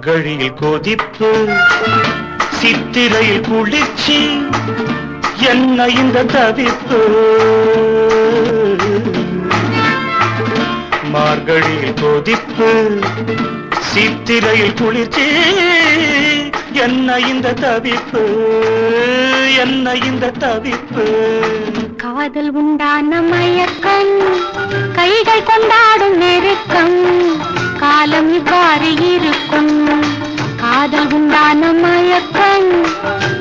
மார்கழியில் கொதிப்பு சித்திரையில் குளிர்ச்சி என்ன இந்த தவிப்பு மார்கழியில் கொதிப்பு சித்திரையில் குளிர்ச்சி என்ன இந்த தவிப்பு என்ன இந்த தவிப்பு காதல் உண்டான மயக்கம் கைகள் கொண்டாடும் நெருக்கம் காலம் இவ்வாறு இருக்கும் காதல் உண்டான மயக்கம்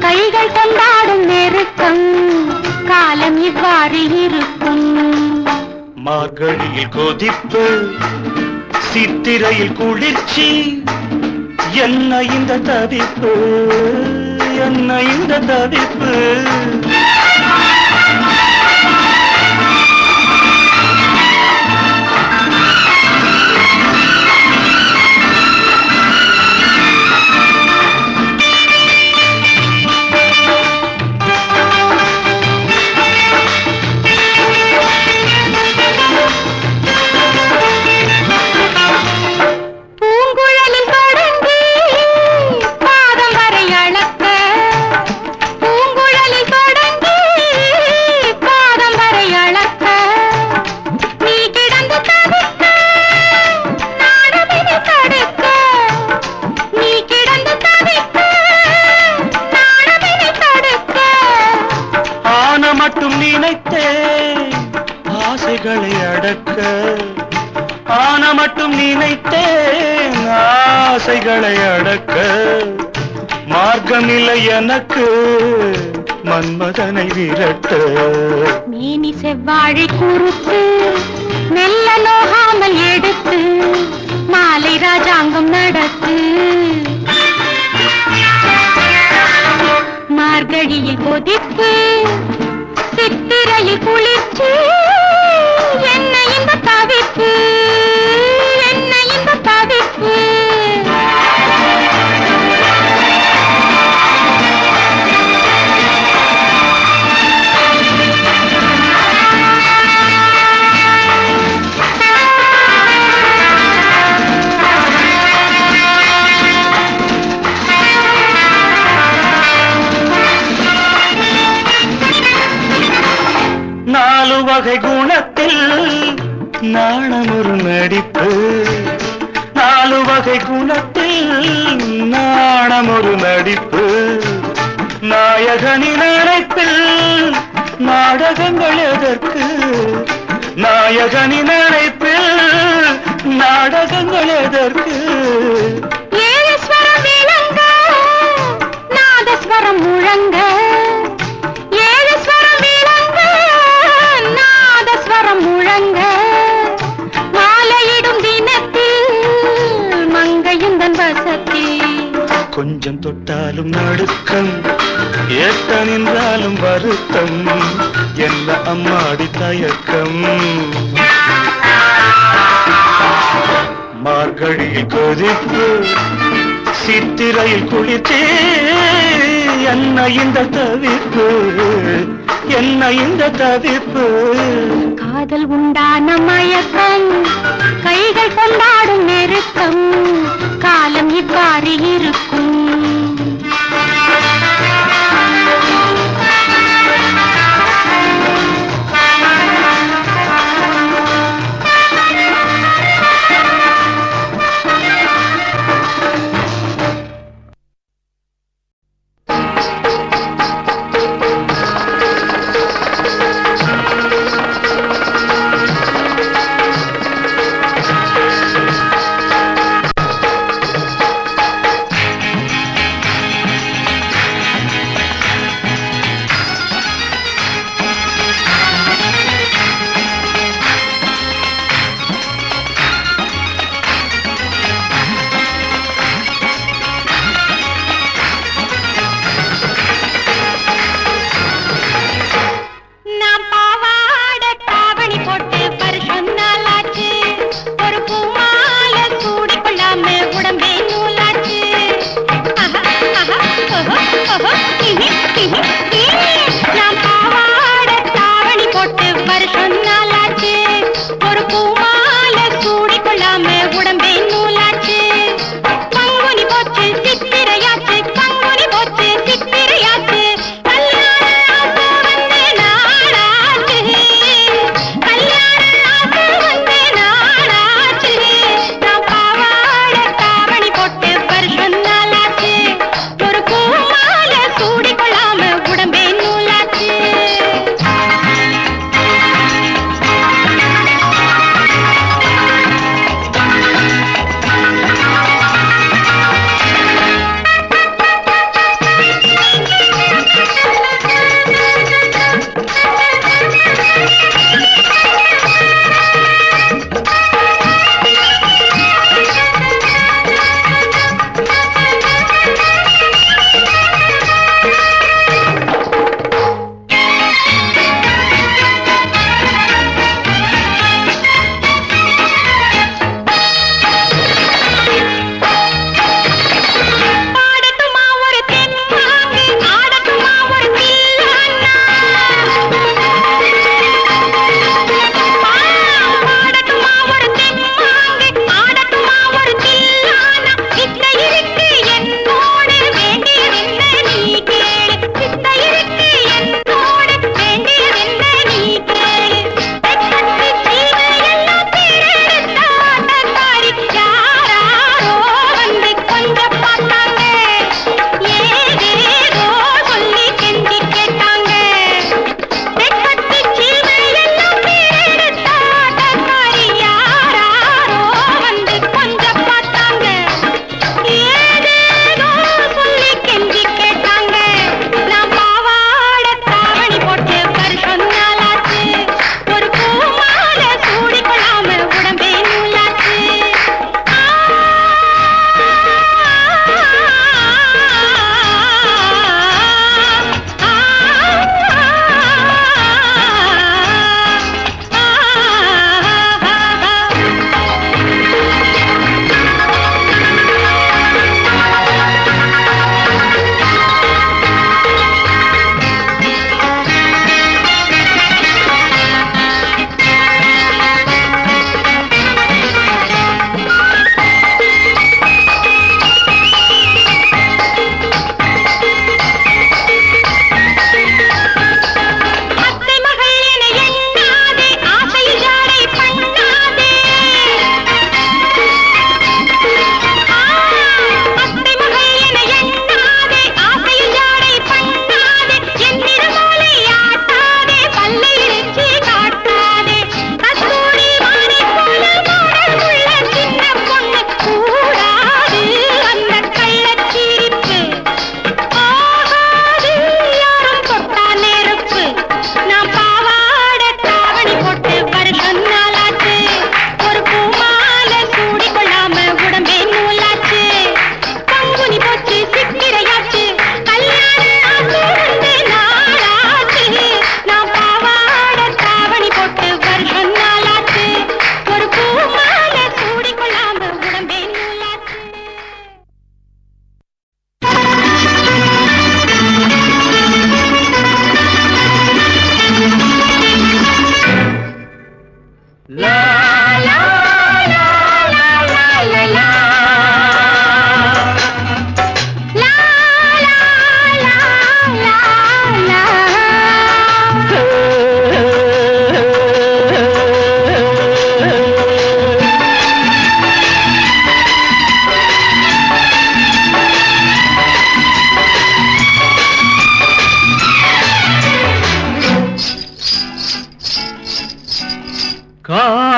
கைகள் கொண்டாடும் நெருக்கம் காலம் இவ்வாறு இருக்கும் மார்கழியில் கொதிப்பு சித்திரையில் குளிர்ச்சி என்ன இந்த தவிப்பு என்ன இந்த தவிப்பு மட்டும் நினைத்தேன் ஆசைகளை அடக்க ஆன மட்டும் நினைத்தேன் ஆசைகளை அடக்க மார்க்கமில்லை எனக்கு மன்மதனை விரட்ட மேனி செவ்வாழை குறுத்து மெல்ல நோகாமல் எடுத்து மாலை ராஜாங்கம் நடத்து மார்கழியில் கொதிப்பு சித்திரையில் குளிர்ச்சி என்ன இந்த தவிப்பு என்ன இந்த தவிப்பு நாலு வகை குணத்தில் நாணம் ஒரு நடிப்பு நாலு வகை குணத்தில் நாணம் ஒரு நடிப்பு நாயகனின் அழைப்பில் நாடகங்கள் எதற்கு நாயகனின் அழைப்பில் நாடகங்கள் எதற்கு ஏழஸ்வரம் விளங்க நாதஸ்வரம் முழங்க முழங்க மாலையிடும் தினத்தில் மங்கையுந்தன் வசத்தில் கொஞ்சம் தொட்டாலும் நடுக்கம் ஏற்ற நின்றாலும் வருத்தம் என்ன அம்மாடி தயக்கம் மார்கழியில் கொதிப்பு சித்திரையில் குளிர்ச்சி என்ன இந்த தவிப்பு என்ன இந்த தவிப்பு காதல் உண்டான மயக்கம் கைகள் கொண்டாடும் நெருக்கம் காலம் இவ்வாறு இருக்கும்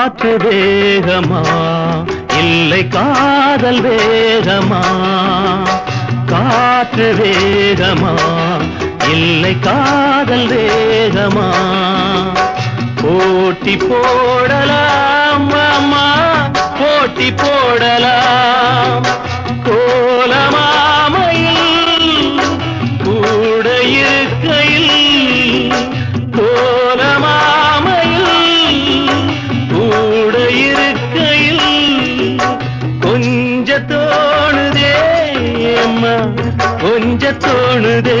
காற்று வேகமா இல்லை காதல் வேகமா காற்று வேகமா இல்லை காதல் வேகமா போட்டி போடலாம் அம்மா போட்டி போடலாம் கோலமாமையில் கூட இருக்கையில் கோலமாமையில் கூட இருக்கையில் கொஞ்ச தோணுதே அம்மா கொஞ்ச தோணுதே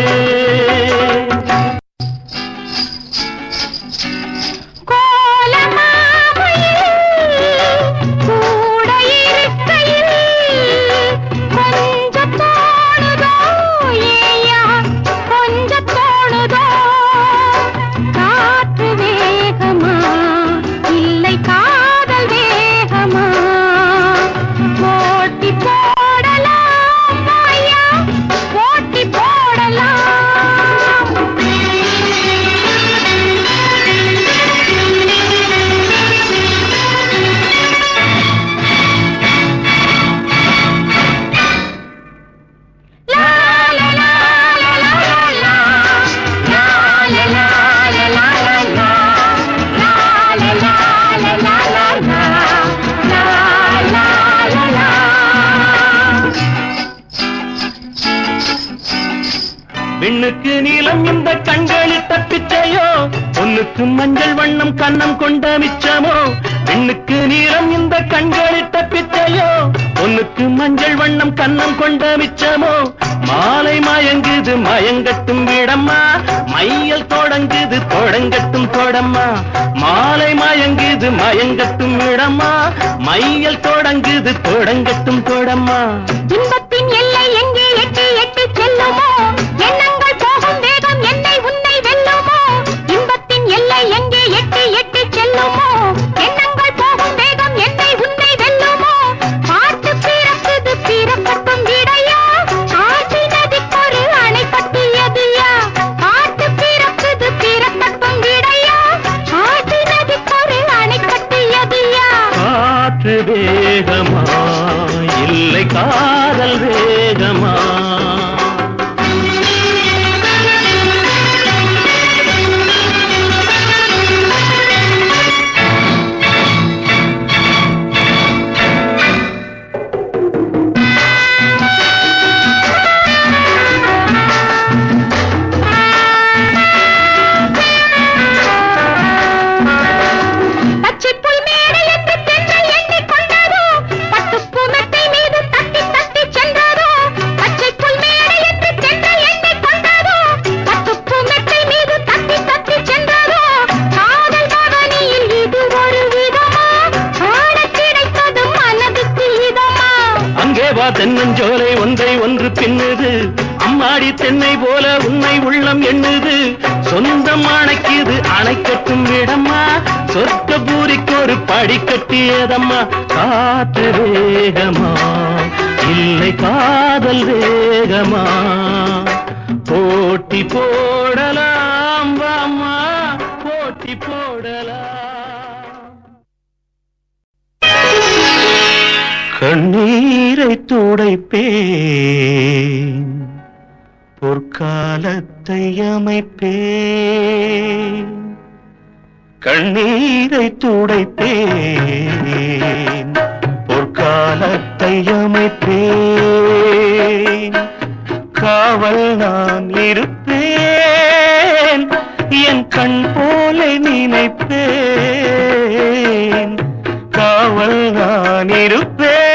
விண்ணுக்கு நீளம் இந்த கண்களிட்ட பிச்சையோ பொண்ணுக்கு மஞ்சள் வண்ணம் கண்ணம் கொண்ட மிச்சமோ விண்ணுக்கு நீளம் இந்த கண்களிட்ட பிச்சையோ பொண்ணுக்கு மஞ்சள் வண்ணம் கண்ணம் கொண்ட மிச்சமோ மாலை மயங்குது மயங்கட்டும் விடம்மா மையல் தொடங்குது தொடங்கட்டும் தொடம்மா மாலை மயங்குது மயங்கட்டும் விடம்மா மையல் தொடங்குது தொடங்கட்டும் தொடம்மா இன்பத்தின் எல்லை எங்கே எட்டி எட்டி செல்லுமோ எண்ணங்கள் போகும் வேகம் என்னை உன்னை வெல்லுமோ இன்பத்தின் எல்லை எங்கே எட்டி எட்டி செல்லுமோ எண்ணங்கள் போகும் வேகம் என்னை உன்னை வெல்லுமோ பாட்டு பிறக்குது பிறக்கட்டும் விடையா ஆசி நதிக்கொரு அணை கட்டியதுயா பாட்டு பிறக்குது பிறக்கட்டும் விடையா ஆசி நதிக்கொரு அணை கட்டியதுயா காற்று வேகமா இல்லை காதல் வேகமா தென்னஞ்சோலை ஒன்றை ஒன்று பின்னுது அம்மாடி தென்னை போல உன்னை உள்ளம் எண்ணுது சொந்தம் அணைக்குது அணைக்கட்டும் விடம்மா சொர்க்க பூரிக்கு ஒரு படி கட்டியதம்மா காற்று வேகமா இல்லை காதல் வேகமா போட்டி போடலாம் வாம்மா போட்டி போடலாம் கண்ணீரை துடைப்பேன் பொற்காலத்தை அமைப்பேன் கண்ணீரை துடைப்பேன் பொற்காலத்தை அமைப்பேன் காவல் நான் இருப்பேன் என் கண் போல நினைப்பேன் காவல் நான் இருப்பேன்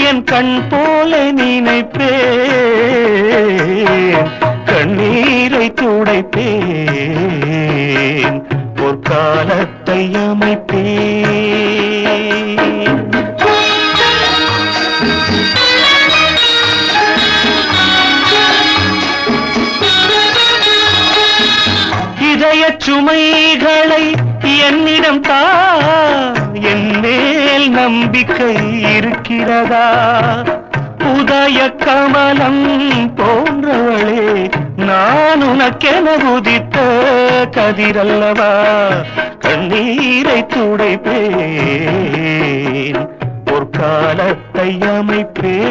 என் கண் போல நினைப்பேன் கண்ணீரை துடைப்பேன் பொற்காலத்தை அமைப்பேன் இதய சுமைகளை என்னிடம் தா என் மேல் நம்பிக்கை இருக்கிறதா உதய கமலம் போன்றவளே நான் உனக்கென உதித்த கதிரல்லவா, கண்ணீரை துடைப்பேன், பொற்காலத்தை அமைப்பேன்.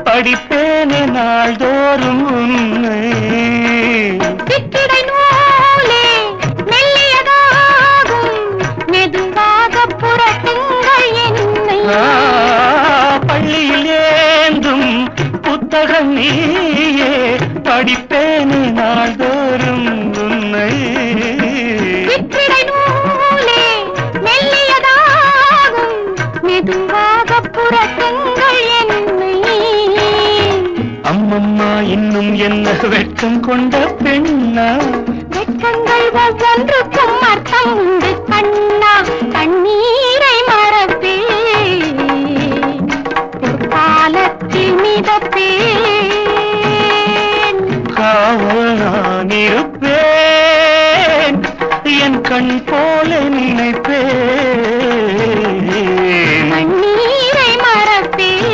படிப்பேனே நாள்தோறும் உன்னை, பள்ளியில் ஏந்தும் புத்தகம் நீயே, படிப்பேனே நாள்தோறும் உன்னை. அம்மம்மா இன்னும் என்ன வெட்கம் கொண்ட பெண்ணா, வெட்கங்கள் ஒவ்வொன்றுக்கும் அர்த்தம் உண்டு கண்ணா, கண்ணீரை மறப்பேன், காலத்தில் மிதப்பேன், காவல் நான் இருப்பேன், என் கண் போல நினைப்பேன், கண்ணீரை மறப்பேன்,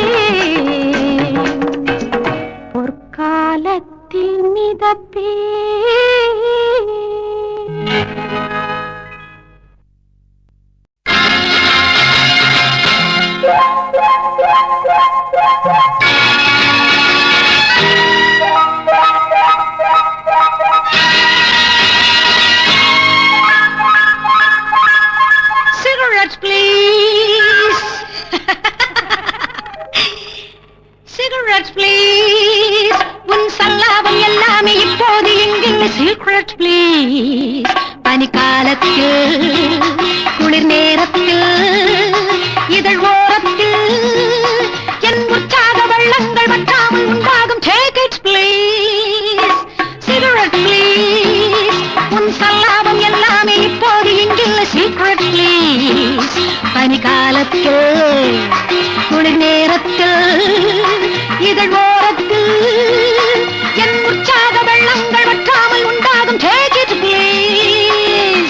பொற்காலத்தில் மிதப்பேன். Cigarettes, please. Cigarettes, please. உன் சல்லாபம் எல்லாமே இப்போது எங்கிருந்து? Cigarettes, please. பனிக்காலத்தில், குளிர் நேரத்தில், இதழ் ஓரத்தில் என் உற்சாக வெள்ளங்கள் வற்றாமல் உண்டாகும். Take it, please. Cigarettes, please. உன் சல்லாபம் எல்லாமே இப்போது எங்கிருந்து? Cigarettes, please. பனிக்காலத்தில், குளிர் நேரத்தில், இதழ் ஓரத்தில் என் உற்சாக வெள்ளங்கள் வற்றாமல் உண்டாகும். Take it, please.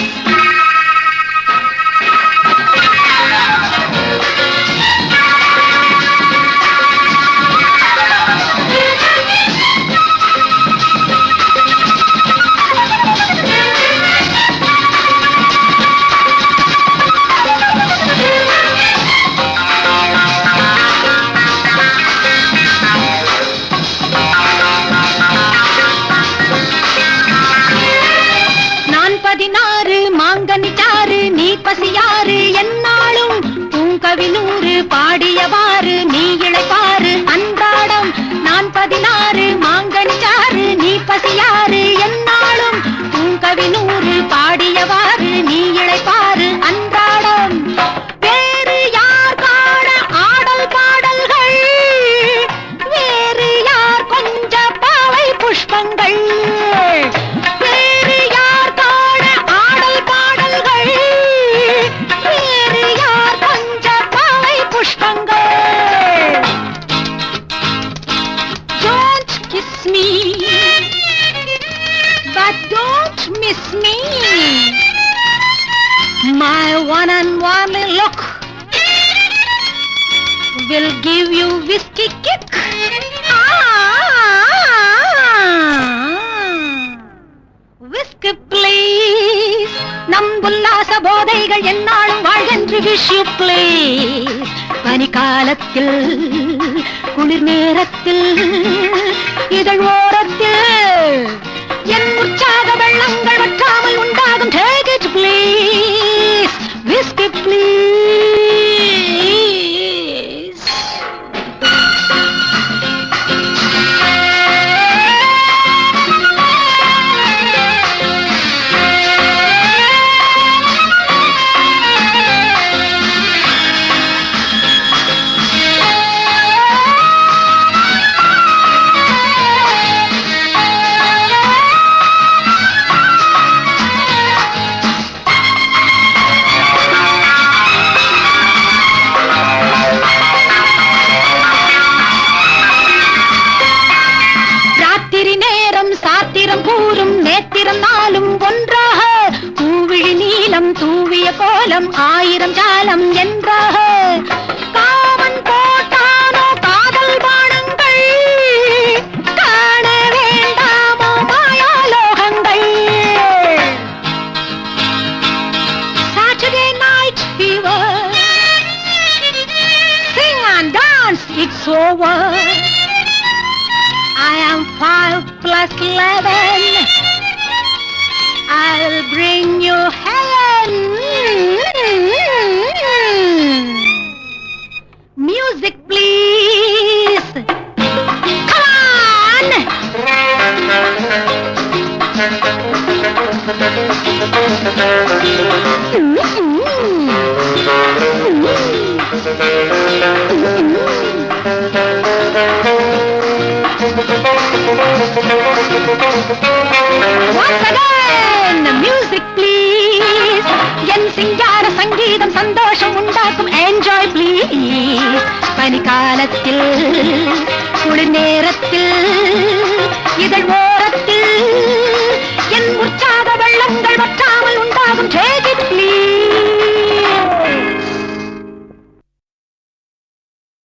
miss me. My one and only look will give you whiskey kick. Whiskey please. நம் உல்லாச போதைகள் என்னாலும் வாழ்கென்று wish you please. பனிக்காலத்தில் குளிர் நேரத்தில் இதழ் ஓரத்தில் என் உற்சாக வெள்ளங்கள் வற்றாமல் உண்டாகும். Take it please. Whiskey please. சாத்திரம் கூறும் நேத்திரம் நாளும் ஒன்றாக பூவிழி நீலம் தூவிய கோலம் ஆயிரம் ஜாலம் என்றாக காமன் போட்டானோ காதல் பானங்கள் காண வேண்டாமோ மாயாலோகங்கள். Saturday night fever, sing and dance, it's over. I am 5 plus 11. I'll bring you heaven. Music please. Come on. Once again, music please. என் சிங்கார சங்கீதம் சந்தோஷம் உண்டாக்கும். Enjoy please. பனிக்காலத்தில் குளிர்